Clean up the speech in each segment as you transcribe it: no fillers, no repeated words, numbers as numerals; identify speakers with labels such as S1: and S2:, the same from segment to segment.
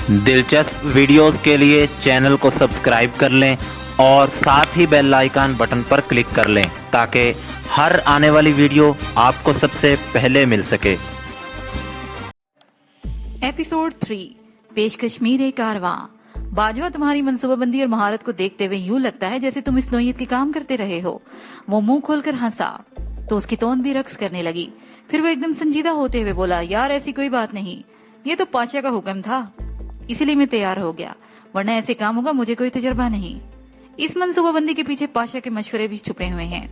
S1: دلچسپ ویڈیوز کے لیے چینل کو سبسکرائب کر لیں اور ساتھ ہی بیل آئیکن بٹن پر کلک کر لیں تاکہ ہر آنے والی ویڈیو آپ کو سب سے پہلے مل سکے۔
S2: ایپیسوڈ 3 پیش کشمیر کارواں۔ باجوہ تمہاری منصوبہ بندی اور مہارت کو دیکھتے ہوئے یوں لگتا ہے جیسے تم اس نوعیت کے کام کرتے رہے ہو۔ وہ منہ کھول کر ہنسا تو اس کی تون بھی رقص کرنے لگی۔ پھر وہ ایک دم سنجیدہ ہوتے ہوئے بولا، یار ایسی کوئی بات نہیں، یہ تو پاشا کا حکم تھا، اسی لیے میں تیار ہو گیا، ورنہ ایسے کاموں کا مجھے کوئی تجربہ نہیں۔ اس منصوبہ بندی کے پیچھے پاشا کے مشورے بھی چھپے ہوئے ہیں۔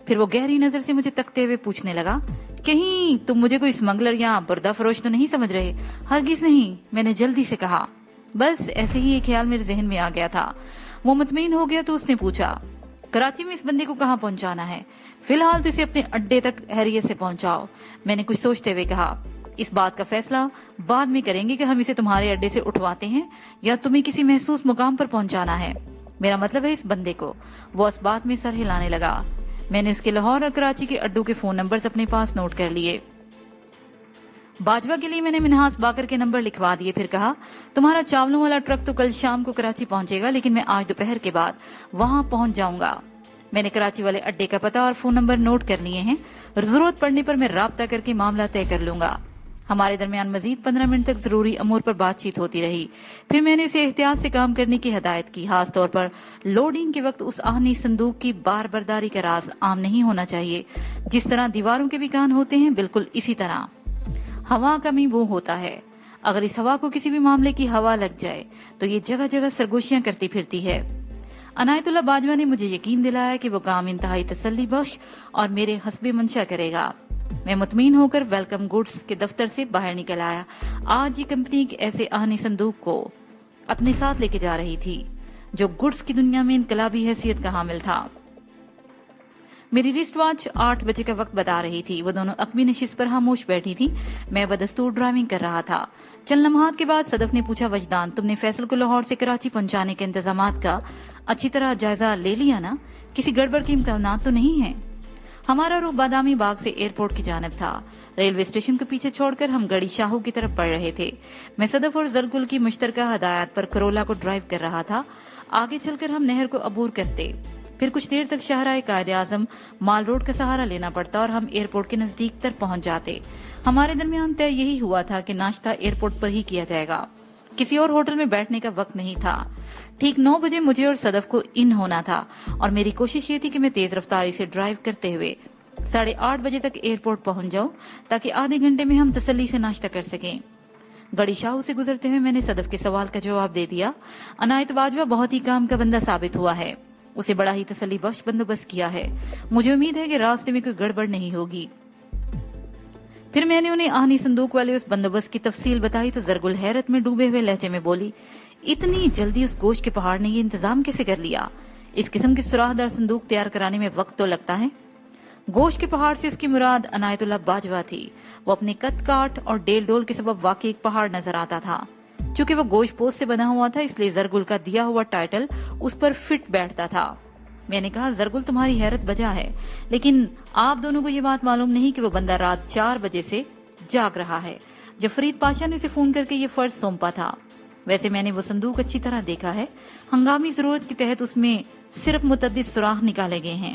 S2: پھر وہ گہری نظر سے مجھے تکتے ہوئے پوچھنے لگا، کہیں تم مجھے کوئی اسمگلر یا بردہ فروش تو نہیں سمجھ رہے؟ ہرگز نہیں، میں نے جلدی سے کہا۔ بس ایسے ہی ایک خیال میرے ذہن میں آ گیا تھا۔ وہ مطمئن ہو گیا تو اس نے پوچھا، کراچی میں اس بندے کو کہاں پہنچانا ہے؟ فی الحال تو اسے اپنے اڈے تک خیریت سے پہنچاؤ۔ میں نے کچھ سوچتے ہوئے کہا، اس بات کا فیصلہ بعد میں کریں گے کہ ہم اسے تمہارے اڈے سے اٹھواتے ہیں یا تمہیں کسی محسوس مقام پر پہنچانا ہے۔ میرا مطلب ہے اس بندے کو۔ وہ اس بات میں سر ہلانے لگا۔ میں نے اس کے لاہور اور کراچی کے اڈوں کے فون نمبرز اپنے پاس نوٹ کر لیے۔ باجوہ کے لیے میں نے منہاس باقر کے نمبر لکھوا دیے، پھر کہا، تمہارا چاولوں والا ٹرک تو کل شام کو کراچی پہنچے گا، لیکن میں آج دوپہر کے بعد وہاں پہنچ جاؤں گا۔ میں نے کراچی والے اڈے کا پتہ اور فون نمبر نوٹ کر لیے ہیں، ضرورت پڑنے پر میں رابطہ کر کے معاملہ طے کر لوں گا۔ ہمارے درمیان مزید 15 منٹ تک ضروری امور پر بات چیت ہوتی رہی۔ پھر میں نے اسے احتیاط سے کام کرنے کی ہدایت کی، خاص طور پر لوڈنگ کے وقت اس آہنی صندوق کی بار برداری کا راز عام نہیں ہونا چاہیے۔ جس طرح دیواروں کے بھی کان ہوتے ہیں، بالکل اسی طرح ہوا کا بھی منہ ہوتا ہے۔ اگر اس ہوا کو کسی بھی معاملے کی ہوا لگ جائے تو یہ جگہ جگہ سرگوشیاں کرتی پھرتی ہے۔ عنایت اللہ باجوہ نے مجھے یقین دلایا کہ وہ کام انتہائی تسلی بخش اور میرے حسب منشا کرے گا۔ میں مطمئن ہو کر ویلکم گڈز کے دفتر سے باہر نکل آیا۔ آج یہ کمپنی ایک ایسے آہنی صندوق کو اپنے ساتھ لے کے جا رہی تھی جو گڈز کی دنیا میں انقلابی حیثیت کا حامل تھا۔ میری رسٹ واچ 8 بجے کا وقت بتا رہی تھی۔ وہ دونوں عقبی نشست پر خاموش بیٹھی تھی۔ میں بدستور ڈرائیونگ کر رہا تھا۔ چند لمحات کے بعد صدف نے پوچھا، وجدان، تم نے فیصل کو لاہور سے کراچی پہنچانے کے انتظامات کا اچھی طرح جائزہ لے لیا نا؟ کسی گڑبڑ کے امکانات تو نہیں ہیں؟ ہمارا رخ بادامی باغ سے ایئرپورٹ کی جانب تھا۔ ریلوے اسٹیشن کو پیچھے چھوڑ کر ہم گڑی شاہو کی طرف بڑھ رہے تھے۔ میں صدف اور زرگل کی مشترکہ ہدایات پر کرولا کو ڈرائیو کر رہا تھا۔ آگے چل کر ہم نہر کو عبور کرتے، پھر کچھ دیر تک شاہراہ قائد اعظم مال روڈ کا سہارا لینا پڑتا اور ہم ایئرپورٹ کے نزدیک تر پہنچ جاتے۔ ہمارے درمیان طے یہی ہوا تھا کہ ناشتہ ایئرپورٹ پر ہی کیا جائے گا، کسی اور ہوٹل میں بیٹھنے کا وقت نہیں تھا۔ ٹھیک 9 بجے مجھے اور صدف کو ان ہونا تھا اور میری کوشش یہ تھی کہ میں تیز رفتاری سے ڈرائیو کرتے ہوئے 8:30 بجے تک ایئرپورٹ پہنچ جاؤں تاکہ آدھے گھنٹے میں ہم تسلی سے ناشتہ کر سکیں۔ گڑی شاہو سے گزرتے ہوئے میں نے صدف کے سوال کا جواب دے دیا۔ عنایت باجوہ بہت ہی کام کا بندہ ثابت ہوا ہے، اسے بڑا ہی تسلی بخش بندوبست کیا ہے، مجھے امید ہے کہ راستے میں کوئی گڑبڑ نہیں ہوگی۔ پھر میں نے انہیں آہنی صندوق والے اس بندوبست کی تفصیل بتائی تو زرگل حیرت میں ڈوبے ہوئے لہجے میں بولی، اتنی جلدی اس گوشت کے پہاڑ نے یہ انتظام کیسے کر لیا؟ اس قسم کے سوراخ دار صندوق تیار کرانے میں وقت تو لگتا ہے۔ گوشت کے پہاڑ سے اس کی مراد عنایت اللہ باجوہ تھی۔ وہ اپنے قد کاٹ اور ڈیل ڈول کے سبب واقعی ایک پہاڑ نظر آتا تھا۔ چونکہ وہ گوشت پوست سے بنا ہوا تھا، اس لیے زرگل کا دیا ہوا ٹائٹل اس پر فٹ بیٹھتا تھا۔ میں نے کہا، زرگل تمہاری حیرت بجا ہے، لیکن آپ دونوں کو یہ بات معلوم نہیں کہ وہ بندہ رات 4 بجے سے جاگ رہا ہے جب فرید پاشا نے اسے فون کر کے یہ فرض سونپا تھا۔ ویسے میں نے وہ صندوق اچھی طرح دیکھا ہے، ہنگامی ضرورت کے تحت اس میں صرف متعدد سوراخ نکالے گئے ہیں،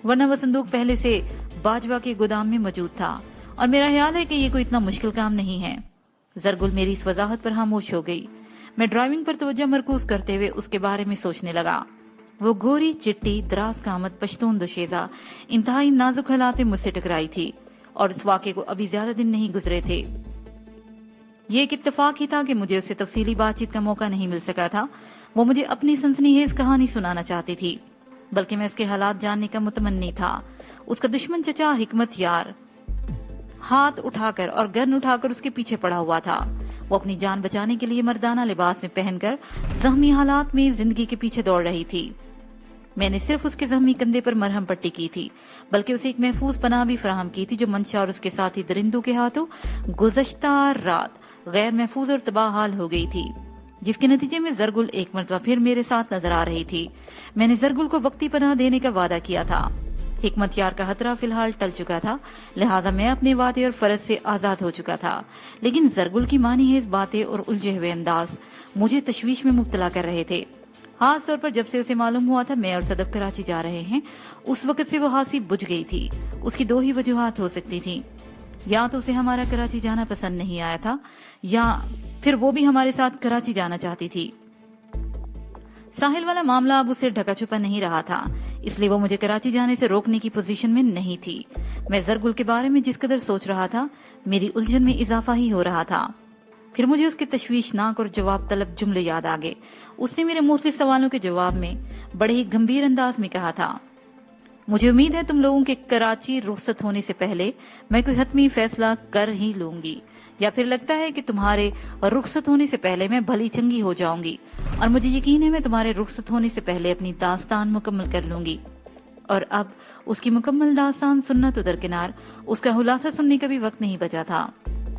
S2: ورنہ وہ صندوق پہلے سے باجوہ کے گودام میں موجود تھا، اور میرا خیال ہے کہ یہ کوئی اتنا مشکل کام نہیں ہے۔ زرگل میری اس وضاحت پر خاموش ہو گئی۔ میں ڈرائیونگ پر توجہ مرکوز کرتے ہوئے اس کے بارے میں سوچنے لگا۔ وہ گوری چٹی دراز قامت پشتون دوشیزہ انتہائی نازک حالات میں مجھ سے ٹکرائی تھی، اور اس واقعے کو ابھی زیادہ دن نہیں گزرے تھے۔ یہ ایک اتفاق ہی تھا کہ مجھے اس سے تفصیلی بات چیت کا موقع نہیں مل سکا تھا۔ وہ مجھے اپنی سنسنی خیز کہانی سنانا چاہتی تھی، بلکہ میں اس کے حالات جاننے کا متمنی تھا۔ اس کا دشمن چچا حکمت یار ہاتھ اٹھا کر اور گن اٹھا کر اس کے پیچھے پڑا ہوا تھا۔ وہ اپنی جان بچانے کے لیے مردانہ لباس میں پہن کر زخمی حالات میں زندگی کے پیچھے دوڑ رہی تھی۔ میں نے صرف اس کے زخمی کندھے پر مرہم پٹی کی تھی، بلکہ اسے ایک محفوظ پناہ بھی فراہم کی تھی جو منشا اور اس کے ساتھی درندوں کے ہاتھوں گزشتہ رات غیر محفوظ اور تباہ حال ہو گئی تھی، جس کے نتیجے میں زرگل ایک مرتبہ پھر میرے ساتھ نظر آ رہی تھی۔ میں نے زرگل کو وقتی پناہ دینے کا وعدہ کیا تھا، हिकमत यार का खतरा फिलहाल टल चुका था, लिहाजा मैं अपने वादे और फर्ज से आजाद हो चुका था। लेकिन जरगुल की मानी है इस बातें और उलझे हुए अंदाज मुझे तशवीश में मुब्तला कर रहे थे। खास तौर पर जब से उसे मालूम हुआ था मैं और सदफ कराची जा रहे हैं, उस वक्त से वो हासी बुझ गई थी। उसकी दो ही वजूहात हो सकती थी, या तो उसे हमारा कराची जाना पसंद नहीं आया था, या फिर वो भी हमारे साथ कराची जाना चाहती थी। साहिल वाला मामला अब उसे ढका छुपा नहीं रहा था, इसलिए वो मुझे कराची जाने से रोकने की पोजीशन में नहीं थी। मैं जरगुल के बारे में जिस कदर सोच रहा था, मेरी उलझन में इजाफा ही हो रहा था। फिर मुझे उसके तशवीशनाक और जवाब तलब जुमले याद आ गए। उसने मेरे मुख्तलिफ सवालों के जवाब में बड़े ही गंभीर अंदाज में कहा था, मुझे उम्मीद है तुम लोगों के कराची रुखसत होने से पहले मैं कोई हतमी फैसला कर ही लूंगी, या फिर लगता है कि तुम्हारे रुखसत होने से पहले मैं भली चंगी हो जाऊंगी, और मुझे यकीन है मैं तुम्हारे रुखसत होने से पहले अपनी दास्तान मुकम्मल कर लूंगी। और अब उसकी मुकम्मल दास्तान सुनना तो दरकिनार, उसका खुलासा सुनने का भी वक्त नहीं बचा था।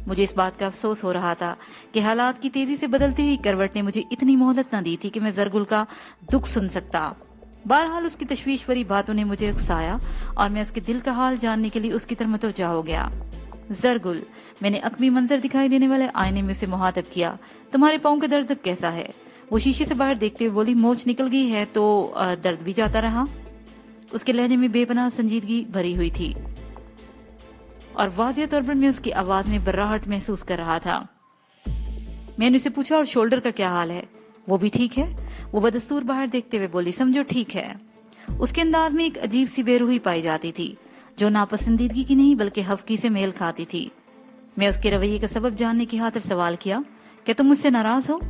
S2: मुझे इस बात का अफसोस हो रहा था कि हालात की तेजी से बदलते ही करवट ने मुझे इतनी मोहलत न दी थी कि मैं जरगुल का दुख सुन सकता। बहरहाल उसकी तशवीश भरी बातों ने मुझे उकसाया और मैं उसके दिल का हाल जानने के लिए उसकी तरफ मुतवज्जा हो गया। जरगुल, मैंने अकमी मंजर दिखाई देने वाले आईने में उसे मुहातब किया, तुम्हारे पाँव का दर्द अब कैसा है? वो शीशे से बाहर देखते हुए बोली, मोच निकल गई है तो दर्द भी जाता रहा। उसके लहजे में बेपनाह संजीदगी भरी हुई थी और वाज़िह तौर पर मैं उसकी आवाज में बर्राहट महसूस कर रहा था। मैंने उसे पूछा, और शोल्डर का क्या हाल है? वो भी ठीक है? वो बदस्तूर बाहर देखते हुए बोली, समझो ठीक है। उसके अंदाज में एक अजीब सी बेरूही पाई जाती थी, जो नापसंदीदगी की नहीं बल्कि हफ्की से मेल खाती थी। मैं उसके रवैये का सबब जानने की खातिर सवाल किया, क्या तुम मुझसे नाराज हो?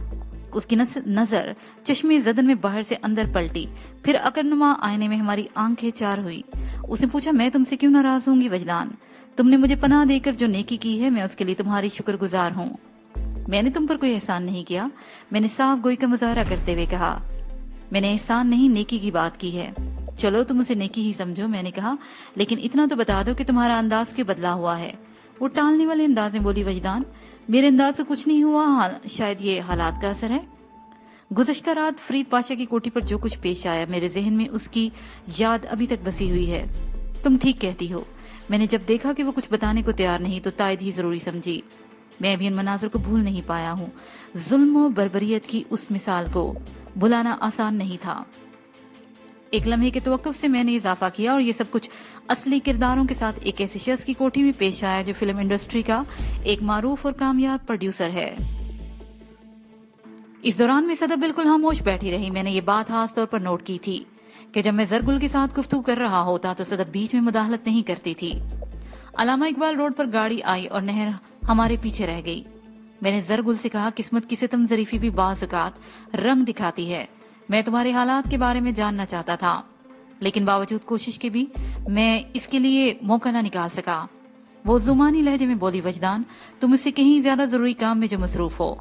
S2: उसकी नजर चश्मे जदन में बाहर से अंदर पलटी, फिर अकरनुमा आईने में हमारी आंखें चार हुई। उसने पूछा, मैं तुमसे क्यों नाराज होंगी वजदान? तुमने मुझे पनाह देकर जो नेकी की है, मैं उसके लिए तुम्हारी शुक्रगुजार हूँ। मैंने तुम पर कोई एहसान नहीं किया, मैंने साफ गोई का मुजाहरा करते हुए कहा। मैंने एहसान नहीं, नेकी की बात की है। चलो तुम उसे नेकी ही समझो, मैंने कहा, लेकिन इतना तो बता दो कि तुम्हारा अंदाज क्यों बदला हुआ है। वो टालने वाले अंदाज में बोली, वजदान, मेरे अंदाज से कुछ नहीं हुआ, शायद ये हालात का असर है। गुज़श्ता रात फरीद पाशा की कोठी पर जो कुछ पेश आया, मेरे जहन में उसकी याद अभी तक बसी हुई है। तुम ठीक कहती हो, मैंने जब देखा कि वो कुछ बताने को तैयार नहीं तो तायद ही जरूरी समझी। मैं अभी इन मनाजर को भूल नहीं पाया हूँ। जुल्म और बर्बरियत की उस मिसाल को भुलाना आसान नहीं था। एक लम्हे के तवक्कुफ से मैंने इजाफा किया, और ये सब कुछ असली किरदारों के साथ एक ऐसे शख्स की कोठी में पेश आया जो फिल्म इंडस्ट्री का एक मारूफ और कामयाब प्रोड्यूसर है। इस दौरान मैं सदा बिल्कुल खामोश बैठी रही। मैंने ये बात खास तौर पर नोट की थी कि जब मैं जरगुल के साथ गुफ्तगू कर रहा होता तो सदा बीच में मुदाखलत नहीं करती थी। अलामा इकबाल रोड पर गाड़ी आई और नहर हमारे पीछे रह गई। मैंने जरगुल से कहा, किस्मत की सितम जरीफी भी बाज़ औक़ात रंग दिखाती है। मैं तुम्हारे हालात के बारे में जानना चाहता था, लेकिन बावजूद कोशिश के भी मैं इसके लिए मौका न निकाल सका। वो जुमानी लहजे में बोली, वजदान, तुम इससे कहीं ज्यादा जरूरी काम में जो मसरूफ हो।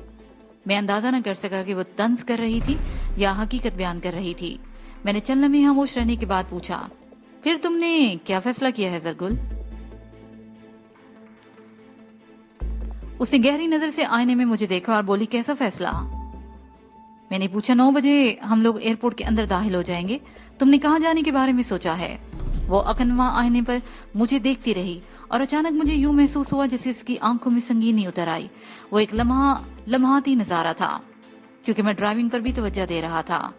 S2: मैं अंदाजा न कर सका कि वो तंज कर रही थी या हकीकत बयान कर रही थी। मैंने चंद लम्हे खामोश रहने के बाद पूछा, फिर तुमने क्या फैसला किया है जरगुल? उसने गहरी नजर से आईने में मुझे देखा और बोली, कैसा फैसला? मैंने पूछा, 9 बजे हम लोग एयरपोर्ट के अंदर दाखिल हो जाएंगे। तुमने कहाँ जाने के बारे में सोचा है? वो अकनवा आईने पर मुझे देखती रही और अचानक मुझे यूं महसूस हुआ जैसे उसकी आंखों में संगीनी उतर आई। वो एक लम्हाती नजारा था, क्योंकि मैं ड्राइविंग पर भी तवज्जो दे रहा था।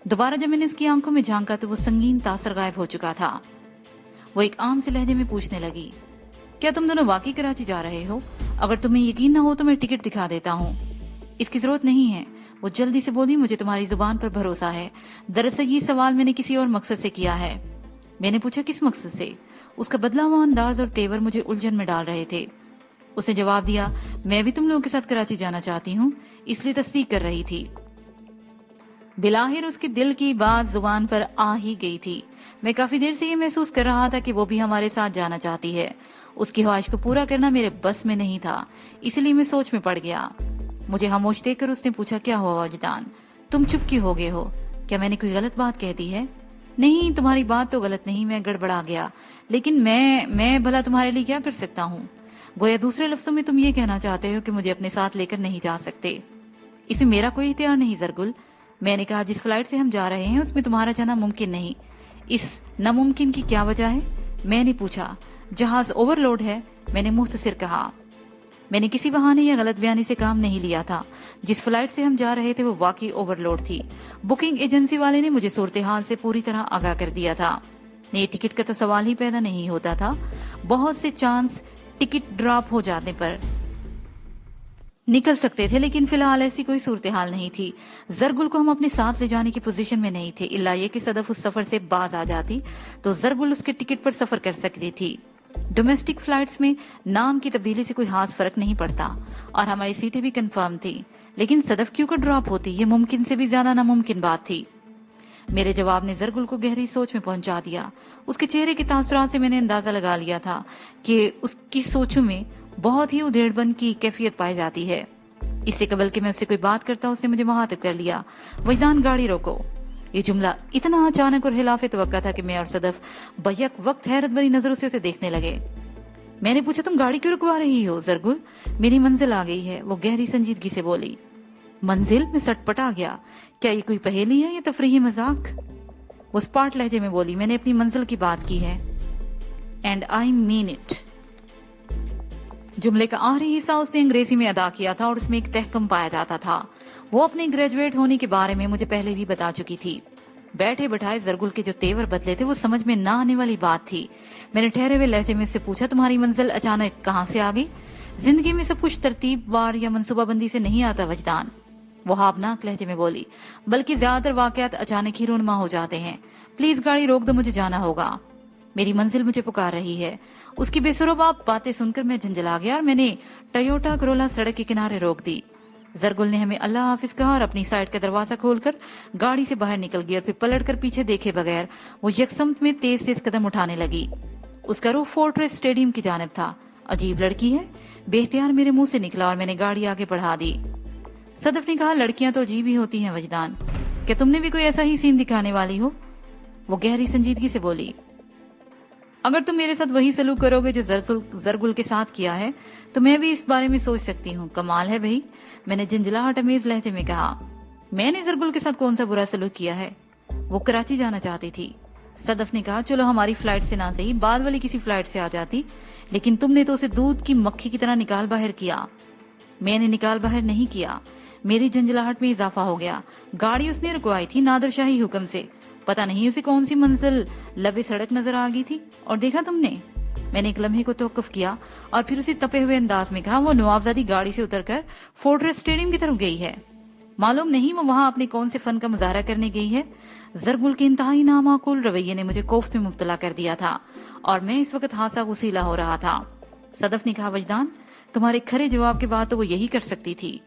S2: दोबारा जब मैंने उसकी आंखों में झांका तो वो संगीन तासर गायब हो चुका था। वो एक आम से लहजे में पूछने लगी, क्या तुम दोनों वाकई कराची जा रहे हो? अगर तुम्हें यकीन न हो तो मैं टिकट दिखा देता हूँ। इसकी जरूरत नहीं है, वो जल्दी से बोली, मुझे तुम्हारी जुबान पर भरोसा है। दरअसल ये सवाल मैंने किसी और मकसद से किया है। मैंने पूछा, किस मकसद से? उसका बदला हुआ अंदाज और तेवर मुझे उलझन में डाल रहे थे। उसने जवाब दिया, मैं भी तुम लोगों के साथ कराची जाना चाहती हूँ, इसलिए तस्दीक कर रही थी। बिलाहिर उसके दिल की बात जुबान पर आ ही गई थी। मैं काफी देर से ये महसूस कर रहा था कि वो भी हमारे साथ जाना चाहती है। उसकी ख्वाहिश को पूरा करना मेरे बस में नहीं था, इसलिए मैं सोच में पड़ गया। मुझे खामोश देखकर उसने पूछा, क्या हुआ वजदान, तुम चुप क्यों हो गए हो? क्या मैंने कोई गलत बात कह दी है? नहीं, तुम्हारी बात तो गलत नहीं, मैं गड़बड़ा गया, लेकिन मैं भला तुम्हारे लिए क्या कर सकता हूँ? गोया दूसरे लफ्जों में तुम ये कहना चाहते हो कि मुझे अपने साथ लेकर नहीं जा सकते। इसमें मेरा कोई इख्तियार नहीं जरगुल। मैंने कहा, जिस फ्लाइट से हम जा रहे हैं उसमें तुम्हारा जाना मुमकिन नहीं। इस नामुमकिन की क्या वजह है? मैंने पूछा। जहाज ओवरलोड है, मैंने मुख्तसर कहा। मैंने किसी बहाने या गलत बयानी से काम नहीं लिया था। जिस फ्लाइट से हम जा रहे थे वो वाकई ओवरलोड थी। बुकिंग एजेंसी वाले ने मुझे सूरत हाल से पूरी तरह आगाह कर दिया था। नई टिकट का तो सवाल ही पैदा नहीं होता था। बहुत से चांस टिकट ड्रॉप हो जाने पर निकल सकते थे, लेकिन फिलहाल ऐसी कोई सूरत हाल नहीं थी। जरगुल को हम अपने साथ ले जाने की पोजीशन में नहीं थे, इल्ला ये कि सदफ उस सफर से बाज आ जाती तो जरगुल उसके टिकट पर सफर कर सकती थी। डोमेस्टिक फ्लाइट्स में नाम की तब्दीली से कोई खास फर्क नहीं पड़ता और हमारी सीटें भी कंफर्म थी, लेकिन सदफ क्यों का ड्रॉप होती, ये मुमकिन से भी ज्यादा नामुमकिन बात थी। मेरे जवाब ने जरगुल को गहरी सोच में पहुंचा दिया। उसके चेहरे के तासुरात से मैंने अंदाजा लगा लिया था कि उसकी सोचों में बहुत ही उधेड़बन की कैफियत पाई जाती है। इससे कबल कि मैं उससे कोई बात करता उसने मुझे मुखातिब कर लिया। वजदान, गाड़ी रोको। ये जुमला इतना अचानक और हिलाफे तवक्का था कि मैं और सदफ बैक वक्त हैरत भरी नजरों से उसे देखने लगे। मैंने पूछा, तुम गाड़ी क्यों रुकवा रही हो? जरगुल, मेरी मंजिल आ गई है, वो गहरी संजीदगी से बोली। मंजिल? में सटपटा गया। क्या ये कोई पहेली है या तफरीही मजाक? वो स्पार्ट लहजे में बोली, मैंने अपनी मंजिल की बात की है, एंड आई मीन इट। जुमले का आखिरी हिस्सा उसने अंग्रेजी में अदा किया था और उसमें एक तहकम पाया जाता था। वो अपने ग्रेजुएट होने के बारे में मुझे पहले भी बता चुकी थी। बैठे बैठाए जरगुल के जो तेवर बदले थे वो समझ में ना आने वाली बात थी। मैंने ठहरे हुए लहजे में उससे पूछा, तुम्हारी मंजिल अचानक कहाँ से आ गई? जिंदगी में सब कुछ तरतीबवार या मनसूबाबंदी से नहीं आता वजदान, वो हावनाक लहजे में बोली, बल्कि ज्यादातर वाकयात अचानक ही रूनमा हो जाते हैं। प्लीज गाड़ी रोक दो, मुझे जाना होगा। मेरी मंजिल मुझे पुकार रही है। उसकी बेसुरोबाब बातें सुनकर मैं झंझला गया और मैंने टयोटा करोला सड़क के किनारे रोक दी। जरगुल ने हमें अल्लाह हाफिज कहा और अपनी साइड का दरवाजा खोलकर गाड़ी से बाहर निकल गई और फिर पलटकर पीछे देखे बगैर वो यकसमत में तेज कदम उठाने लगी। उसका रुख फोर्ट्रेस स्टेडियम की जानिब था। अजीब लड़की है, बेख्तियार मेरे मुंह से निकला और मैंने गाड़ी आगे बढ़ा दी। सदफ ने कहा, लड़कियां तो अजीब ही होती हैं वजदान, क्या तुमने भी कोई ऐसा ही सीन दिखाने वाली हो? वो गहरी संजीदगी से बोली, अगर तुम मेरे साथ वही सलूक करोगे जो जरगुल के साथ किया है तो मैं भी इस बारे में सोच सकती हूँ। कमाल है भाई, मैंने झंझलाहट अमेज लहजे में कहा। मैंने जरगुल के साथ कौन सा बुरा सलूक किया है? वो कराची जाना चाहती थी। सदफ ने कहा, चलो हमारी फ्लाइट से ना सही बाद वाली किसी फ्लाइट से आ जाती, लेकिन तुमने तो उसे दूध की मक्खी की तरह निकाल बाहर किया। मैंने निकाल बाहर नहीं किया। मेरी झंझलाहट में इजाफा हो गया। गाड़ी उसने रुकवाई थी नादरशाही हुक्म से। पता नहीं उसे कौन सी मंजिल लबे सड़क नजर आ गई थी। और देखा तुमने? मैंने एक लम्हे को तवक्कुफ किया और फिर उसे तपे हुए अंदाज में कहा, वो नवाबजादी गाड़ी से उतरकर फोर्ट्रेस स्टेडियम की तरफ गई है। मालूम नहीं वो वहां अपने कौन से फन का मुजाहरा करने गई है। जरगुल के इंतहाई नामाकूल रवैये ने मुझे कोफ्त में मुब्तला कर दिया था और मैं इस वक्त हादसा गुसीला हो रहा था। सदफ ने कहा, वजदान, तुम्हारे खरे जवाब के बाद तो वो यही कर सकती थी।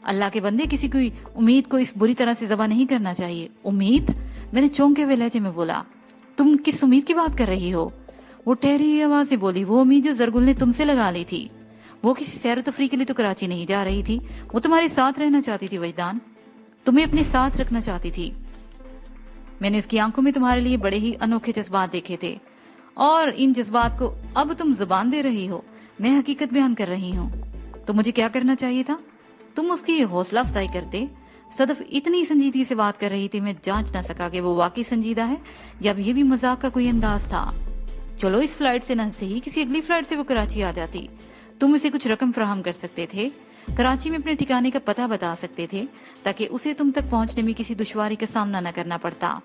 S2: अल्लाह के बंदे, किसी की उम्मीद को इस बुरी तरह से ज़बा नहीं करना चाहिए। उम्मीद? मैंने चौंके हुए लहजे में बोला, तुम किस उम्मीद की बात कर रही हो? वो ठहरी हुई आवाज से बोली, वो उम्मीद जो जरगुल ने तुमसे लगा ली थी। वो किसी सैर तफरी के लिए तो कराची नहीं जा रही थी, वो तुम्हारे साथ रहना चाहती थी वजदान, तुम्हें अपने साथ रखना चाहती थी। मैंने उसकी आंखों में तुम्हारे लिए बड़े ही अनोखे जज्बात देखे थे और इन जज्बात को अब तुम जुबान दे रही हो। मैं हकीकत बयान कर रही हूँ। तो मुझे क्या करना चाहिए था? तुम उसकी हौसला अफजाई करते। सदफ इतनी संजीदगी से बात कर रही थी, मैं जांच ना सका कि वो वाकई संजीदा है या ये भी मजाक का कोई अंदाज था। चलो इस फ्लाइट से न सही किसी अगली फ्लाइट से वो कराची आ जाती। तुम उसे कुछ रकम फराहम कर सकते थे, कराची में अपने ठिकाने का पता बता सकते थे ताकि उसे तुम तक पहुंचने में किसी दुश्वारी का सामना न करना पड़ता।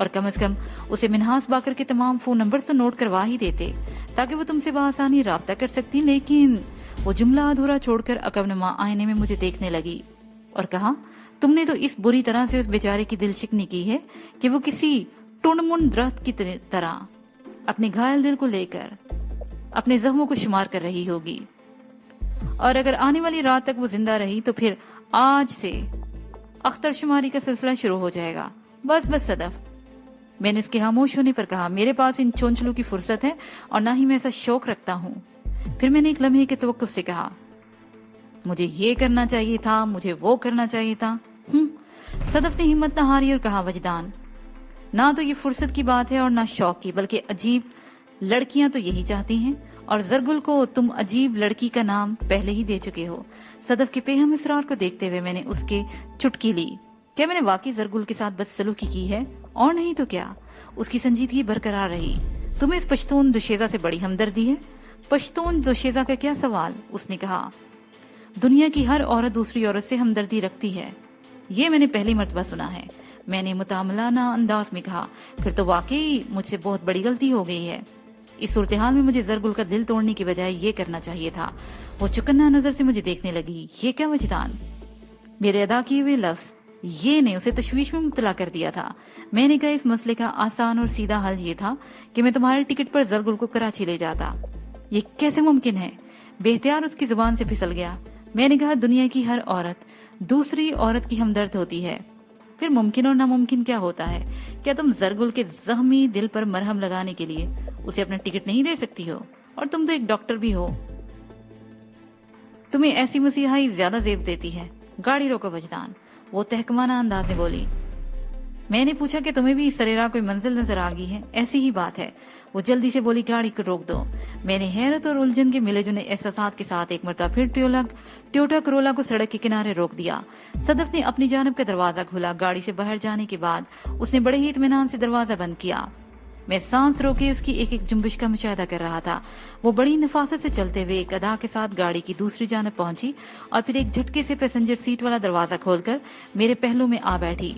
S2: और कम से कम उसे मिनहास बाकर के तमाम फोन नंबर से नोट करवा ही देते ताकि वो तुमसे बआसानी राब्ता कर सकती। लेकिन वो जुमला अधूरा छोड़कर अकबनुमा आईने में मुझे देखने लगी और कहा, तुमने तो इस बुरी तरह से उस बेचारे की दिल शिकनी की है कि वो किसी टुनमुन दरख्त की तरह अपने घायल दिल को लेकर अपने जख्मों को शुमार कर रही होगी। और अगर आने वाली रात तक वो जिंदा रही तो फिर आज से अख्तर शुमारी का सिलसिला शुरू हो जाएगा। बस बस सदफ, मैंने उसके खामोश होने पर कहा, मेरे पास इन चोंचलों की फुर्सत है और ना ही मैं ऐसा शौक रखता हूँ। फिर मैंने एक लम्हे के तवक्कुफ से कहा, मुझे ये करना चाहिए था, मुझे वो करना चाहिए था। सदफ ने हिम्मत न हारी और कहा, वजदान, ना तो ये फुर्सत की बात है और ना शौक की, बल्कि अजीब लड़कियां तो यही चाहती हैं और जरगुल को तुम अजीब लड़की का नाम पहले ही दे चुके हो। सदफ के पेहम इसरार को देखते हुए मैंने उसके चुटकी ली। क्या मैंने वाकई जरगुल के साथ बदसलूकी की है? और नहीं तो क्या। اس کی سنجیدگی برقرار رہی۔ تمہیں اس پشتون دوشیزہ سے بڑی ہمدردی ہے؟ پشتون دوشیزہ کا کیا سوال؟ اس نے کہا، دنیا کی ہر عورت دوسری عورت سے ہمدردی رکھتی ہے۔ یہ میں نے پہلی مرتبہ سنا ہے۔ میں نے متعاملانہ انداز میں کہا، پھر تو واقعی مجھ سے بہت بڑی غلطی ہو گئی ہے۔ اس صورتحال میں مجھے زرگل کا دل توڑنے کی بجائے یہ کرنا چاہیے تھا۔ وہ چکنا نظر سے مجھے دیکھنے لگی۔ یہ کیا وجدان؟ میرے ادا کیے ہوئے لفظ یہ نے اسے تشویش میں مبتلا کر دیا تھا۔ میں نے کہا، اس مسئلے کا آسان اور سیدھا حل یہ تھا کہ میں تمہارے ٹکٹ پر زرگل کو کراچی لے جاتا۔ یہ کیسے ممکن ہے؟ بے اختیار اس کی زبان سے پھسل گیا۔ میں نے کہا، دنیا کی ہر عورت دوسری عورت کی ہمدرد ہوتی ہے۔ پھر ممکن اور ناممکن کیا ہوتا ہے؟ کیا تم زرگل کے زخمی دل پر مرہم لگانے کے لیے اسے اپنا ٹکٹ نہیں دے سکتی ہو؟ اور تم تو ایک ڈاکٹر بھی ہو۔ تمہیں ایسی مسیحائی زیادہ زیب دیتی ہے۔ گاڑی روکو وجدان، وہ تحکمانہ انداز میں بولی۔ میں نے پوچھا کہ تمہیں بھی اس سریرا کوئی منزل نظر آ گئی ہے؟ ایسی ہی بات ہے۔ وہ جلدی سے بولی، گاڑی کو روک دو۔ میں نے حیرت اور الجھن کے ملے جنے احساسات کے ساتھ ایک مرتبہ پھر ٹویوٹا کرولا کو سڑک کے کنارے روک دیا۔ صدف نے اپنی جانب کا دروازہ کھولا۔ گاڑی سے باہر جانے کے بعد اس نے بڑے ہی اطمینان سے دروازہ بند کیا۔ میں سانس روکے اس کی ایک ایک جنبش کا مشاہدہ کر رہا تھا۔ وہ بڑی نفاست سے چلتے ہوئے ایک ادا کے ساتھ گاڑی کی دوسری جانب پہنچی اور پھر ایک جھٹکے سے پیسنجر سیٹ والا دروازہ کھول کر میرے پہلو میں آ بیٹھی۔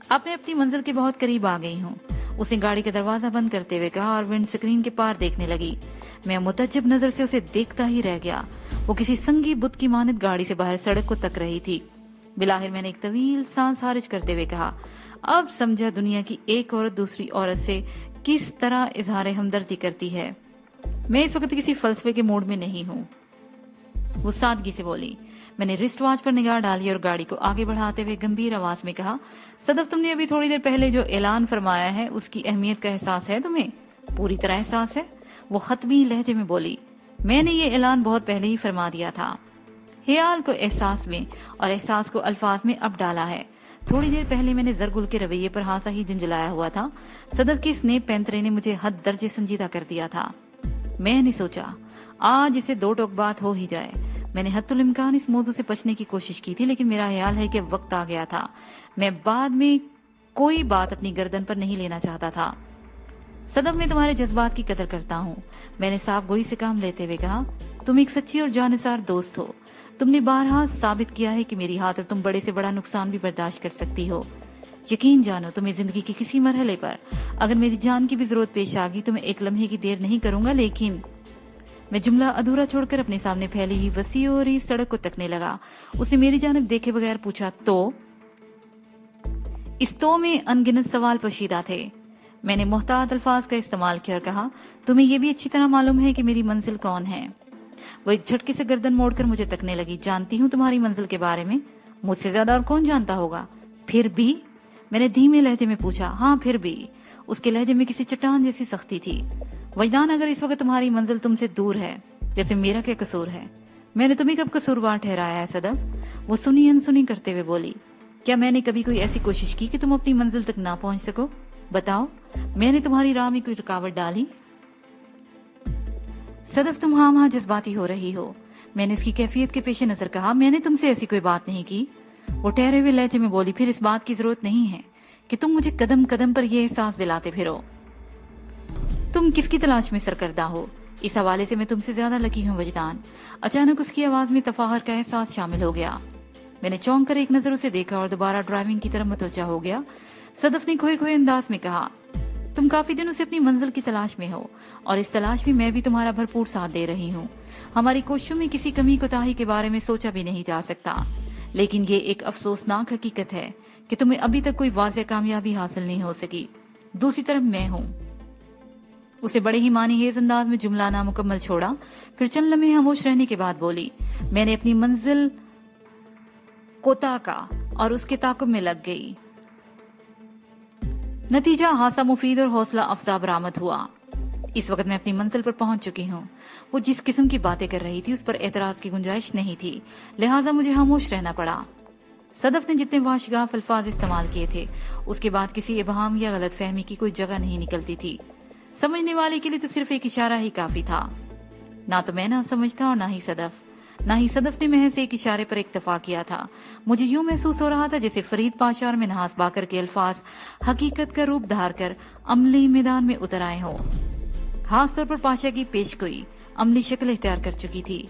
S2: اب میں اپنی منزل کے بہت قریب آ گئی ہوں، اس نے گاڑی کا دروازہ بند کرتے ہوئے کہا اور ونڈ سکرین کے پار دیکھنے لگی۔ میں متعجب نظر سے اسے دیکھتا ہی رہ گیا۔ وہ کسی سنگی بت کی مانند گاڑی سے باہر سڑک کو تک رہی تھی۔ بلاخر میں نے ایک طویل سانس خارج کرتے ہوئے کہا، اب سمجھا دنیا کی ایک عورت دوسری عورت سے کس طرح اظہار ہمدردی کرتی ہے۔ میں اس وقت کسی فلسفے کے موڈ میں نہیں ہوں۔ وہ سادگی سے بولی۔ میں نے رسٹ واچ پر نگاہ ڈالی اور گاڑی کو آگے بڑھاتے ہوئے گمبھیر آواز میں کہا، صدف، تم نے ابھی تھوڑی دیر پہلے جو اعلان فرمایا ہے اس کی اہمیت کا احساس ہے تمہیں؟ پوری طرح احساس ہے، وہ خطبی لہجے میں بولی۔ میں نے یہ اعلان بہت پہلے ہی فرما دیا تھا۔ خیال کو احساس میں اور احساس کو الفاظ میں اب ڈالا ہے۔ تھوڑی دیر پہلے میں نے زرگل کے رویے پر ہانسا ہی جنجلایا ہوا تھا۔ صدف کی اس نیب پینترے نے مجھے حد درجے سنجیدہ کر دیا تھا۔ میں نے سوچا آج اسے دو ٹوک بات ہو ہی جائے۔ میں نے حتی الامکان اس موضوع سے بچنے کی کوشش کی تھی، لیکن میرا خیال ہے کہ وقت آ گیا تھا۔ میں بعد میں کوئی بات اپنی گردن پر نہیں لینا چاہتا تھا۔ صدف، میں تمہارے جذبات کی قدر کرتا ہوں، میں نے صاف گوئی سے کام لیتے ہوئے کہا۔ تم ایک سچی اور جانثار دوست ہو۔ تم نے بارہا ثابت کیا ہے کہ میری خاطر تم بڑے سے بڑا نقصان بھی برداشت کر سکتی ہو۔ یقین جانو، تمہیں زندگی کے کسی مرحلے پر اگر میری جان کی بھی ضرورت پیش آ گئی تو میں ایک لمحے کی دیر نہیں کروں گا۔ لیکن میں جملہ ادھورا چھوڑ کر اپنے سامنے پھیلی ہوئی وسیع اور سڑک کو تکنے لگا۔ اس نے میری جانب دیکھے بغیر پوچھا، تو؟ اس تو میں ان گنت سوال پوشیدہ تھے۔ میں نے محتاط الفاظ کا استعمال کیا اور کہا، تمہیں یہ بھی اچھی طرح معلوم ہے کہ میری منزل کون ہے؟ وہ ایک جھٹکے سے گردن موڑ کر مجھے تکنے لگی۔ جانتی ہوں تمہاری منزل کے بارے میں، مجھ سے زیادہ اور کون جانتا ہوگا؟ پھر بھی؟ میں نے دھیمے لہجے میں پوچھا۔ ہاں پھر بھی۔ اس کے لہجے میں کسی چٹان جیسی سختی تھی۔ وجدان، اگر اس وقت تمہاری منزل تم سے دور ہے، جیسے میرا کیا قصور ہے؟ میں نے تمہیں کب قصوروار ٹھہرایا ہے صدف؟ وہ سنی انسنی کرتے ہوئے بولی۔ کیا میں نے کبھی کوئی ایسی کوشش کی کہ تم اپنی منزل تک نہ پہنچ سکو؟ بتاؤ، میں نے تمہاری راہ میں کوئی رکاوٹ ڈالی؟ صدف، تم ہاں جذباتی ہو رہی ہو۔ میں نے اس کی کیفیت کے پیش نظر کہا، میں نے تم سے ایسی کوئی بات نہیں کی۔ وہ ٹھہرے ہوئے لہجے میں بولی، پھر اس بات کی ضرورت نہیں ہے کہ تم مجھے قدم قدم پر یہ احساس دلاتے پھرو۔ تم کس کی تلاش میں سرکردہ ہو؟ اس حوالے سے میں تم سے زیادہ لکی ہوں وجدان۔ اچانک اس کی آواز میں تفاخر کا احساس شامل ہو گیا۔ میں نے چونک کر ایک نظر اسے دیکھا اور دوبارہ ڈرائیونگ کی طرف متوجہ ہو گیا۔ صدف نے کھوئے کھوئے انداز میں کہا، تم کافی دنوں سے اپنی منزل کی تلاش میں ہو اور اس تلاش میں بھی تمہارا بھرپور ساتھ دے رہی ہوں۔ ہماری کوششوں میں کسی کمی کوتاہی کے بارے میں سوچا بھی نہیں جا سکتا، لیکن یہ ایک افسوسناک حقیقت ہے کہ تمہیں ابھی تک کوئی واضح کامیابی حاصل نہیں ہو سکی۔ دوسری طرف میں ہوں۔ اسے بڑے ہی معنی خیز انداز میں جملہ نامکمل چھوڑا، پھر چند لمحے خاموش رہنے کے بعد بولی، میں نے اپنی منزل کو تاکا اور اس کے تعاقب میں لگ گئی۔ نتیجہ خاصا مفید اور حوصلہ افزا برآمد ہوا۔ اس وقت میں اپنی منزل پر پہنچ چکی ہوں۔ وہ جس قسم کی باتیں کر رہی تھی اس پر اعتراض کی گنجائش نہیں تھی، لہٰذا مجھے خاموش رہنا پڑا۔ صدف نے جتنے واشگاف الفاظ استعمال کیے تھے اس کے بعد کسی ابہام یا غلط فہمی کی کوئی جگہ نہیں نکلتی تھی۔ سمجھنے والے کے لیے تو صرف ایک اشارہ ہی کافی تھا۔ نہ تو میں نہ سمجھتا اور نہ ہی صدف۔ ना ही सदफ ने महज एक इशारे पर इक्तफा किया था। मुझे यूं महसूस हो रहा था जैसे फरीद पाशा और मिन्हास बाकर के अल्फाज हकीकत का रूप धार कर अमली मैदान में उतर आए हों। खास तौर पर पाशा की पेशगोई अमली शक्ल इख्तियार कर चुकी थी,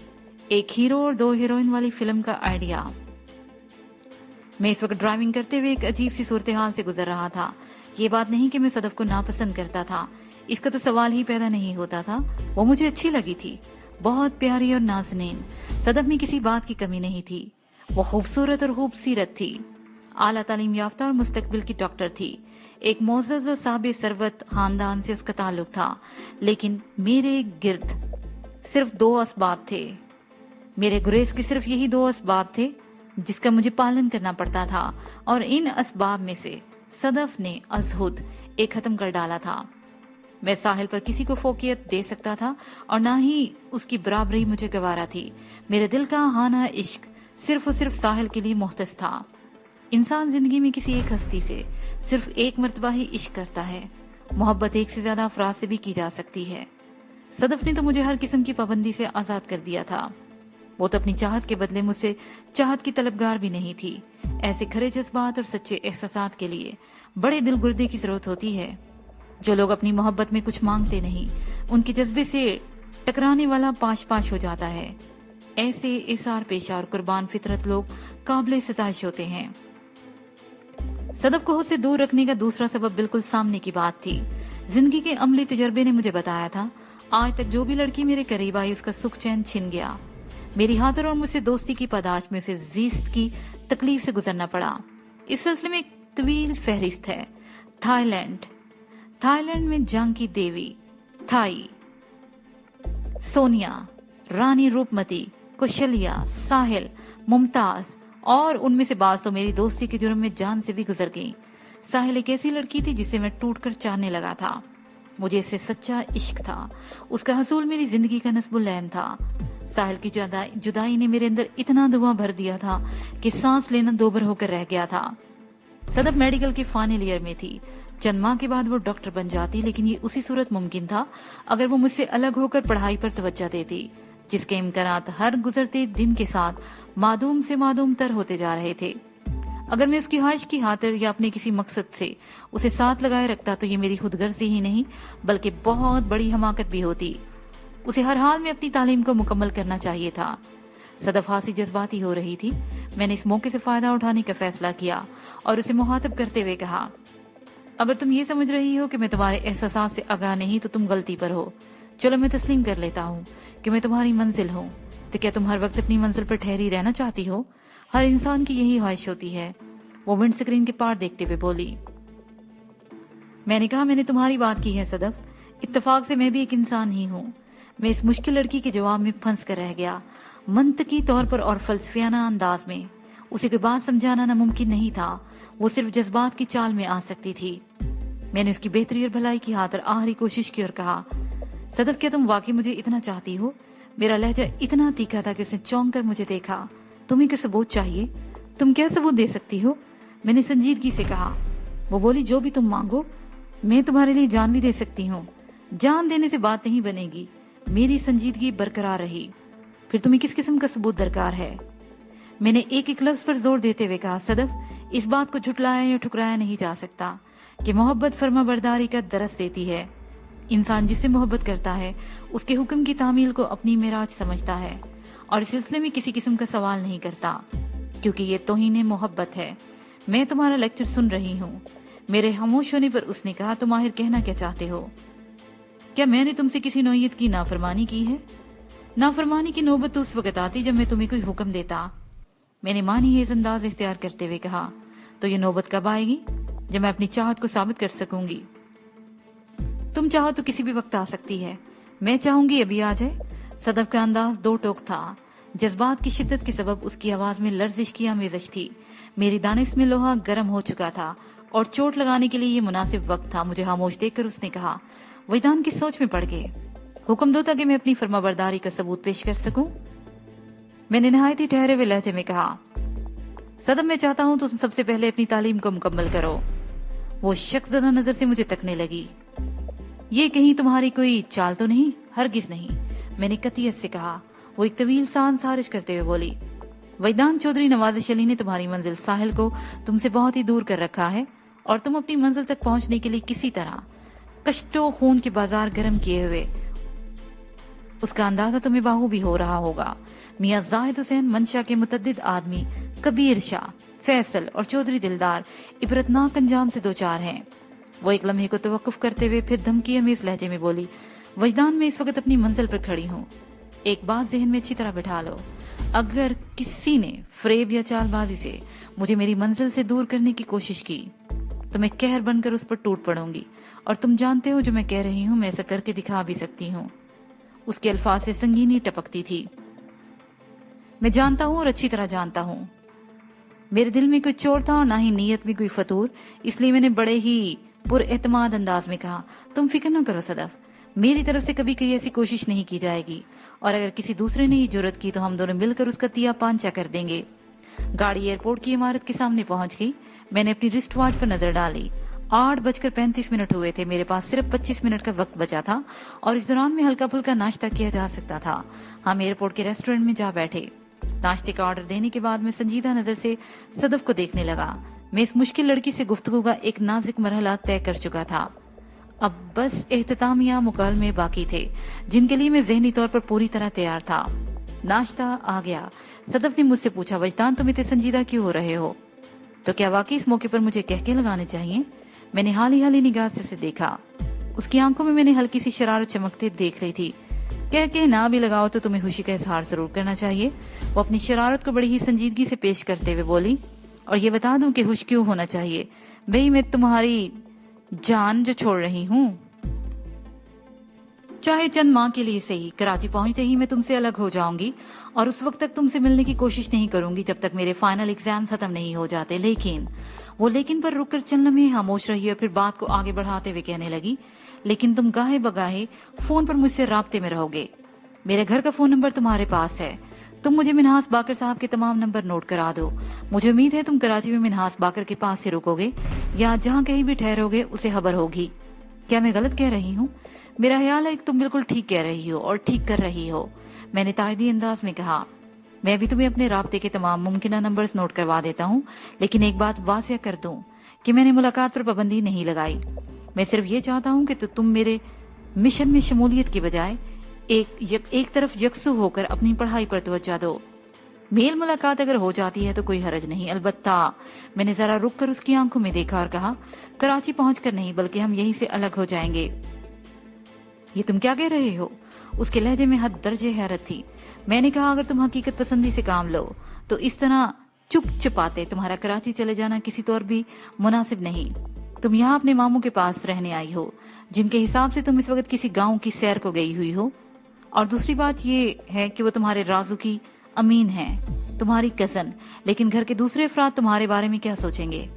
S2: एक हीरो और 2 हीरोइन वाली फिल्म का आइडिया। मैं इस वक्त ड्राइविंग करते हुए एक अजीब सी सूरत हाल से गुजर रहा था। ये बात नहीं कि मैं सदफ को नापसंद करता था, इसका तो सवाल ही पैदा नहीं होता था। वो मुझे अच्छी लगी थी, बहुत प्यारी और नाज़नीन। सदफ में किसी बात की कमी नहीं थी। वो खूबसूरत और खूबसीरत थी, आला तालीम याफ्ता और मुस्तकबिल की डॉक्टर थी। एक मोअज़्ज़ज़ और साहिब सरवत खानदान से उसका ताल्लुक था, लेकिन मेरे गिर्द सिर्फ 2 असबाब थे। मेरे गुरेज के सिर्फ यही 2 असबाब थे जिसका मुझे पालन करना पड़ता था, और इन असबाब में से सदफ ने अज़हुद एक खत्म कर डाला था। मैं साहिल पर किसी को फोकियत दे सकता था और ना ही उसकी बराबरी मुझे गवारा थी। मेरे दिल का हाना इश्क सिर्फ और सिर्फ साहिल के लिए मुख्तस था। इंसान जिंदगी में किसी एक हस्ती से सिर्फ एक मर्तबा ही इश्क करता है। मोहब्बत एक से ज्यादा अफराद से भी की जा सकती है। सदफ ने तो मुझे हर किस्म की पाबंदी से आजाद कर दिया था। वो तो अपनी चाहत के बदले मुझसे चाहत की तलबगार भी नहीं थी। ऐसे खरे जज्बात और सच्चे एहसासात के लिए बड़े दिल गुर्दे की जरूरत होती है। जो लोग अपनी मोहब्बत में कुछ मांगते नहीं, उनके जज्बे से टकराने वाला पाश पाश हो जाता है। ऐसे इसार पेशा और कुर्बान फितरत लोग काबिल सिताइश होते हैं। सदफ को खुद से दूर रखने का दूसरा सबब बिल्कुल सामने की बात थी। जिंदगी के अमली तजर्बे ने मुझे बताया था, आज तक जो भी लड़की मेरे करीब आई उसका सुख चैन छिन गया। मेरी हादर और मुझसे दोस्ती की पादाश में उसे जीस्त की तकलीफ से गुजरना पड़ा। इस सिलसिले में एक तवील फहरिस्त है। थाईलैंड में जानकी देवी, थाई, सोनिया, रानी रूपमती, कुशलिया, साहिल, मुमताज और उनमें से बाज तो मेरी दोस्ती के जुर्म में जान से भी गुजर गई। साहिल एक ऐसी लड़की थी जिसे मैं टूटकर चाहने लगा था। मुझे इससे सच्चा इश्क था। उसका हसूल मेरी जिंदगी का नस्बुल-ऐन था। साहिल की जुदाई ने मेरे अंदर इतना धुआं भर दिया था कि सांस लेना दोबर होकर रह गया था। सदफ मेडिकल के फाइनल ईयर में थी। चंद माह के बाद वो डॉक्टर बन जाती, लेकिन ये उसी सूरत मुमकिन था अगर वो मुझसे अलग होकर पढ़ाई पर तवज्जो देती, जिसके इम्कानात हर गुजरते दिन के साथ मादूम से मादूम तर होते जा रहे थे। अगर मैं उसकी ख्वाहिश की खातिर या अपने किसी मकसद से उसे साथ लगाए रखता तो ये मेरी खुदगर्जी ही नहीं बल्कि बहुत बड़ी हमाकत भी होती। उसे हर हाल में अपनी तालीम को मुकम्मल करना चाहिए था। सदफ खासी जज्बाती हो रही थी। मैंने इस मौके से फायदा उठाने का फैसला किया और उसे मुखातब करते हुए कहा, अगर तुम ये समझ रही हो कि मैं तुम्हारे एहसासात से आगाह नहीं तो तुम गलती पर हो। चलो मैं तस्लीम कर लेता हूँ कि मैं तुम्हारी मंजिल हूँ, तो क्या तुम हर वक्त अपनी मंजिल पर ठहरी रहना चाहती हो? हर इंसान की यही ख्वाहिश होती है। वो विंड स्क्रीन के पार देखते हुए बोली। मैंने कहा, मैंने तुम्हारी बात की है सदफ। इत्तेफाक से मैं भी एक इंसान ही हूँ। मैं इस मुश्किल लड़की के जवाब में फंस कर रह गया। मंतकी तौर पर और फलसफियाना अंदाज में उसे कोई बात समझाना नामुमकिन नहीं था। वो सिर्फ जज्बात की चाल में आ सकती थी। मैंने उसकी बेहतरी और भलाई की खातिर आखिरी कोशिश की और कहा, सदफ क्या तुम वाकई मुझे इतना चाहती हो? मेरा लहजा इतना तीखा था कि उसने चौंक कर मुझे देखा। तुम्हें क्या सबूत चाहिए? तुम क्या सबूत दे सकती हो? मैंने संजीदगी से कहा। वो बोली, जो भी तुम मांगो। मैं तुम्हारे लिए जान भी दे सकती हूँ। जान देने से बात नहीं बनेगी। मेरी संजीदगी बरकरार रही। फिर तुम्हें किस किस्म का सबूत दरकार है? मैंने एक एक लफ्ज पर जोर देते हुए कहा, सदफ इस बात को झुटलाया या ठुकराया नहीं जा सकता कि मोहब्बत फर्माबरदारी का दरस देती है। इंसान जिससे मोहब्बत करता है उसके हुक्म की तामील को अपनी मेराज समझता है और इस सिलसिले में किसी किस्म का सवाल नहीं करता, क्योंकि ये तौहीन मोहब्बत है। मैं तुम्हारा लेक्चर सुन रही हूँ। मेरे खामोश होने पर उसने कहा, तुम आखिर कहना क्या चाहते हो? क्या मैंने तुमसे किसी नौयत की नाफरमानी की है? नाफरमानी की नौबत तो उस वक्त आती जब मैं तुम्हें कोई हुक्म देता। मैंने मानी है अंदाज इख्तियार करते हुए कहा, तो ये नौबत कब आएगी जब मैं अपनी चाहत को साबित कर सकूंगी? तुम चाहो तो किसी भी वक्त आ सकती है। मैं चाहूंगी अभी आ जाए। सदफ का अंदाज दो टोक था। जज्बात की शिद्दत के सबब उसकी आवाज में लर्जिश की आमेजश थी। मेरी दानिश में लोहा गर्म हो चुका था और चोट लगाने के लिए ये मुनासिब वक्त था। मुझे खामोश देखकर उसने कहा, वैदान की सोच में पड़ गए। हुक्म दो ताकि मैं अपनी फर्माबरदारी का सबूत पेश कर सकूं। मैंने नहायत ही ठहरे हुए लहजे में कहा, सदफ मैं चाहता हूं तुम सबसे पहले अपनी तालीम को मुकम्मल करो। वो शक्ज़दा नजर से मुझे तकने लगी। ये कहीं तुम्हारी कोई चाल तो नहीं? हरगिज नहीं, मैंने कतियत से कहा। वो एक तवील सांस खारिज करते हुए बोली, वैदांत चौधरी, नवाजिश अली ने तुम्हारी मंजिल साहिल को तुमसे बहुत ही दूर कर रखा है और तुम अपनी मंजिल तक पहुंचने के लिए किसी तरह कष्टों खून के बाजार गर्म किए हुए, उसका अंदाजा तुम्हें बाहू भी हो रहा होगा। मियां जाहिद हुसैन मंशा के मुतद्दिद आदमी कबीर शाह, फैसल और चौधरी दिलदार इबरतनाक अंजाम से दो चार हैं। वो एक लम्हे को तवक्कुफ करते हुए फिर धमकी अमीज लहजे में बोली, वजदान में इस वक्त अपनी मंजिल पर खड़ी हूँ। एक बात जहन में अच्छी तरह बिठा लो, अगर किसी ने फ्रेब या चालबाजी से मुझे मेरी मंजिल से दूर करने की कोशिश की तो मैं कहर बनकर उस पर टूट पड़ूंगी, और तुम जानते हो जो मैं कह रही हूँ मैं ऐसा करके दिखा भी सकती हूँ। उसके अल्फाज से संगीनी टपकती थी। मैं जानता हूँ और अच्छी तरह जानता हूँ, मेरे दिल में कोई चोर था और ना ही नीयत में कोई फतूर, इसलिए मैंने बड़े ही पुरएतमाद अंदाज में कहा, तुम फिक्र न करो सदफ, मेरी तरफ से कभी कहीं ऐसी कोशिश नहीं की जाएगी, और अगर किसी दूसरे ने ये जुर्रत की तो हम दोनों मिलकर उसका तिया पांचा कर देंगे। गाड़ी एयरपोर्ट की इमारत के सामने पहुंच गई। मैंने अपनी रिस्ट वॉच पर नजर डाली। 8:35 हुए थे। मेरे पास सिर्फ 25 मिनट का वक्त बचा था और इस दौरान में हल्का फुल्का नाश्ता किया जा सकता था। हम एयरपोर्ट के रेस्टोरेंट में जा बैठे। नाश्ते का ऑर्डर देने के बाद मैं संजीदा नजर से सदफ को देखने लगा। मैं इस मुश्किल लड़की से गुफ्तगू का एक नाजुक मरहला तय कर चुका था। अब बस एहतितामिया मुकालमे बाकी थे, जिनके लिए मैं ज़हनी तौर पर पूरी तरह तैयार था। नाश्ता आ गया। सदफ ने मुझसे पूछा, वजदान तुम इतने संजीदा क्यों हो रहे हो? तो क्या वाकई इस मौके पर मुझे कहके लगाने चाहिए? मैंने हाली निगाह से उसे देखा। उसकी आंखों में मैंने हल्की सी शरारत चमकते देख रही थी। कह के ना भी लगाओ तो तुम्हें खुशी का इजहार जरूर करना चाहिए। वो अपनी शरारत को बड़ी ही संजीदगी से पेश करते हुए बोली, और ये बता दूं कि खुश क्यों होना चाहिए? भाई मैं तुम्हारी जान जो छोड़ रही हूँ, चाहे चंद माह के लिए सही। कराची पहुंचते ही मैं तुमसे अलग हो जाऊंगी और उस वक्त तक तुमसे मिलने की कोशिश नहीं करूंगी जब तक मेरे फाइनल एग्जाम खत्म नहीं हो जाते। लेकिन पर रुककर चंद लम्हे खामोश रही और फिर बात को आगे बढ़ाते हुए कहने लगी, लेकिन तुम गाहे बगाहे फोन पर मुझसे राब्ते में रहोगे। मेरे घर का फोन नंबर तुम्हारे पास है। तुम मुझे मिन्हास बाकर साहब के तमाम नंबर नोट करा दो। मुझे उम्मीद है तुम कराची में मिन्हास बाकर के पास से रुकोगे या जहाँ कहीं भी ठहरोगे उसे खबर होगी। क्या मैं गलत कह रही हूँ? मेरा ख्याल है कि तुम बिल्कुल ठीक कह रही हो और ठीक कर रही हो, मैंने तायदी अंदाज में कहा। मैं भी तुम्हें अपने राब्ते के तमाम मुमकिन नंबर्स नोट करवा देता हूँ, लेकिन एक बात वाज़ेह कर दूं कि मैंने मुलाकात पर पाबंदी नहीं लगाई। मैं सिर्फ ये चाहता हूँ कि तुम मेरे मिशन में शमूलियत की बजाय एक तरफ यकसू होकर अपनी पढ़ाई पर तवज्जो दो। मेल मुलाकात अगर हो जाती है तो कोई हरज नहीं, अलबत्ता मैंने जरा रुक कर उसकी आंखों में देखा और कहा, कराची पहुंचकर नहीं बल्कि हम यहीं से अलग हो जाएंगे। ये तुम क्या कह रहे हो? उसके लहजे में हद दर्जे हैरत थी। मैंने कहा, अगर तुम हकीकत पसंदी से काम लो तो इस तरह चुप चुपाते तुम्हारा कराची चले जाना किसी तौर भी मुनासिब नहीं। तुम यहाँ अपने मामू के पास रहने आई हो, जिनके हिसाब से तुम इस वक्त किसी गाँव की सैर को गई हुई हो, और दूसरी बात ये है कि वो तुम्हारे राजू की अमीन है, तुम्हारी कजन। लेकिन घर के दूसरे अफराद तुम्हारे बारे में क्या सोचेंगे?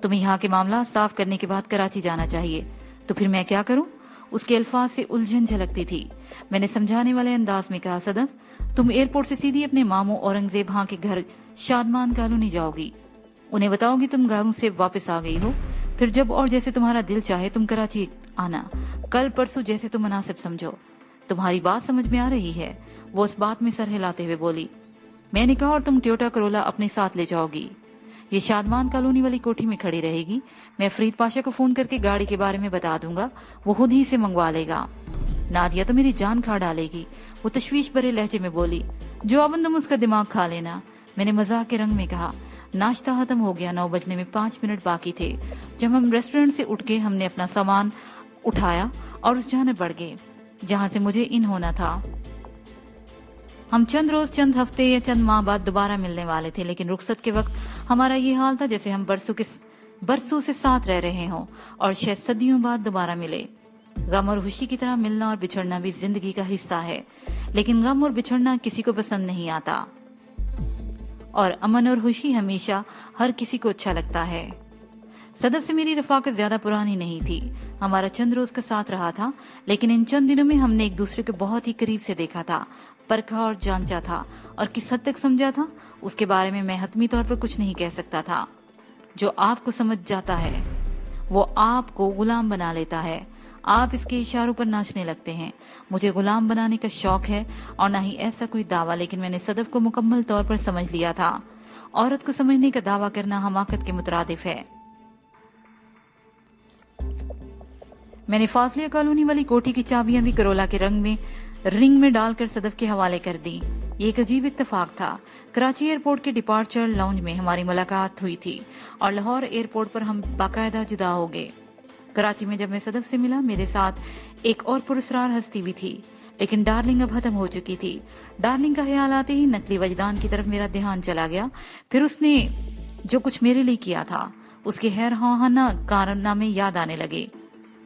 S2: तुम्हें यहाँ के मामला साफ करने के बाद कराची जाना चाहिए। तो फिर मैं क्या करूँ? उसके अल्फाज से उलझन झलकती थी। मैंने समझाने वाले अंदाज में कहा, सदफ तुम एयरपोर्ट से सीधी अपने मामू औरंगजेब खां के घर शादमान कॉलोनी जाओगी। उन्हें बताओगी तुम गाँव से वापस आ गई हो। फिर जब और जैसे तुम्हारा दिल चाहे तुम कराची आना, कल परसों जैसे तुम मुनासिब समझो। तुम्हारी बात समझ में आ रही है? वो उस बात में सर हिलाते हुए बोली। मैंने कहा, और तुम टोयोटा करोला अपने साथ ले जाओगी। ये शादमान कॉलोनी वाली कोठी में खड़ी रहेगी। मैं फरीद पाशा को फोन करके गाड़ी के बारे में बता दूंगा, वो खुद ही से मंगवा लेगा। नादिया तो मेरी जान खा डालेगी, वो तशवीश भरे लहजे में बोली। जो अब तुम उसका दिमाग खा लेना, मैंने मजाक के रंग में कहा। नाश्ता खत्म हो गया। 9 बजने में 5 मिनट बाकी थे। जब हम रेस्टोरेंट से उठ के हमने अपना सामान उठाया और उस जाने बढ़ गए जहाँ से मुझे इन होना था। हम चंद रोज, चंद हफ्ते या चंद माह बाद दोबारा मिलने वाले थे, लेकिन रुखसत के वक्त हमारा ये हाल था जैसे हम बरसों से साथ रह रहे हों और शायद सदियों बाद दोबारा मिले। गम और खुशी की तरह मिलना और बिछड़ना भी जिंदगी का हिस्सा है, लेकिन गम और बिछड़ना किसी को पसंद नहीं आता, और अमन और खुशी हमेशा हर किसी को अच्छा लगता है। सदफ से मेरी रफाकत ज्यादा पुरानी नहीं थी। हमारा चंद रोज का साथ रहा था, लेकिन इन चंद दिनों में हमने एक दूसरे को बहुत ही करीब से देखा था, परखा और जांचा था, और किस हद तक समझा था उसके बारे में मैं हतमी तौर पर कुछ नहीं कह सकता था। जो आपको समझ जाता है वो आपको गुलाम बना लेता है, آپ اس کے اشاروں پر ناچنے لگتے ہیں. مجھے غلام بنانے کا شوق ہے اور نہ ہی ایسا کوئی دعویٰ، لیکن میں نے صدف کو مکمل طور پر سمجھ لیا تھا. عورت کو سمجھنے کا دعویٰ کرنا حماقت کے مترادف ہے. میں نے فاضلیہ کالونی والی کوٹھی کی چابیاں بھی کرولا کے رنگ میں ڈال کر صدف کے حوالے کر دی. یہ ایک عجیب اتفاق تھا. کراچی ایئرپورٹ کے ڈپارچر لاؤنج میں ہماری ملاقات ہوئی تھی اور لاہور ایئرپورٹ پر ہم باقاعدہ جدا ہو گئے. کراچی میں جب میں صدف سے ملا، میرے ساتھ ایک اور پراسرار ہستی بھی تھی، لیکن ڈارلنگ اب ختم ہو چکی تھی. ڈارلنگ کا خیال آتے ہی نقلی وجدان کی طرف میرا دھیان چلا گیا. پھر اس نے جو کچھ میرے لیے کیا تھا اس کے خیر خواہانہ کارنامے یاد آنے لگے.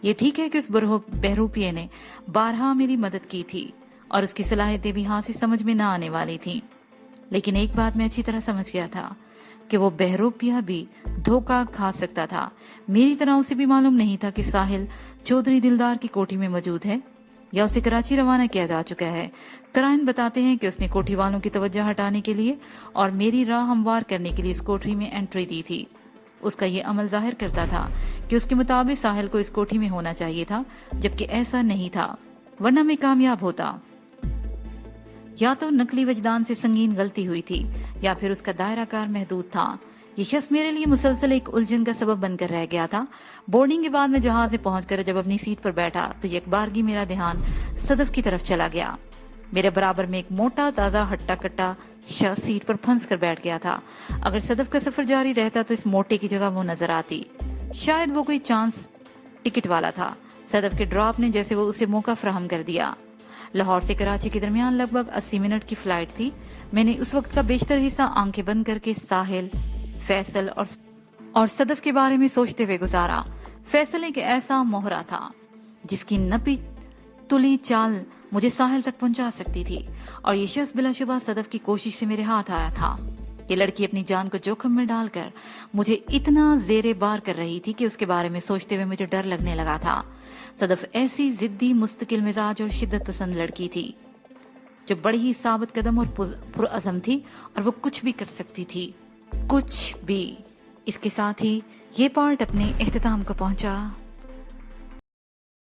S2: یہ ٹھیک ہے کہ اس بہروپیے نے بارہا میری مدد کی تھی اور اس کی صلاحیتیں بھی ہاں سے سمجھ میں نہ آنے والی تھیں، لیکن ایک بات میں اچھی طرح سمجھ گیا تھا کہ وہ بہروپیہ بھی دھوکہ کھا سکتا تھا. میری طرح اسے بھی معلوم نہیں تھا کہ ساحل چودھری دلدار کی کوٹھی میں موجود ہے یا اسے کراچی روانہ کیا جا چکا ہے. قرائن بتاتے ہیں کہ اس نے کوٹھی والوں کی توجہ ہٹانے کے لیے اور میری راہ ہموار کرنے کے لیے اس کوٹھی میں انٹری دی تھی. اس کا یہ عمل ظاہر کرتا تھا کہ اس کے مطابق ساحل کو اس کوٹھی میں ہونا چاہیے تھا، جبکہ ایسا نہیں تھا، ورنہ میں کامیاب ہوتا. یا تو نقلی وجدان سے سنگین غلطی ہوئی تھی یا پھر اس کا دائرہ کار محدود تھا. یہ شخص میرے لیے مسلسل ایک الجھن کا سبب بن کر رہ گیا تھا. بورڈنگ کے بعد میں جہاز سے پہنچ کر جب اپنی سیٹ پر بیٹھا تو یک بارگی میرا دھیان صدف کی طرف چلا گیا. میرے برابر میں ایک موٹا تازہ ہٹا کٹا شخص سیٹ پر پھنس کر بیٹھ گیا تھا. اگر صدف کا سفر جاری رہتا تو اس موٹے کی جگہ وہ نظر آتی. شاید وہ کوئی چانس ٹکٹ والا تھا. صدف کے ڈراپ نے جیسے وہ اسے موقع فراہم کر دیا. لاہور سے کراچی کے درمیان لگ بھگ 80 منٹ کی فلائٹ تھی. میں نے اس وقت کا بیشتر حصہ آنکھیں بند کر کے ساحل، فیصل اور صدف کے بارے میں سوچتے ہوئے گزارا. فیصل ایک ایسا موہرا تھا جس کی نپی تلی چال مجھے ساحل تک پہنچا سکتی تھی، اور یہ شخص بلا شبہ صدف کی کوشش سے میرے ہاتھ آیا تھا. یہ لڑکی اپنی جان کو جوخم میں ڈال کر مجھے اتنا زیر بار کر رہی تھی کہ اس کے بارے میں سوچتے ہوئے مجھے ڈر لگنے لگا تھا. صدف ایسی ضدی، مستقل مزاج اور شدت پسند لڑکی تھی جو بڑی ہی ثابت قدم اور پرعزم تھی، اور وہ کچھ بھی کر سکتی تھی، کچھ بھی. اس کے ساتھ ہی یہ پارٹ اپنے اختتام کو پہنچا.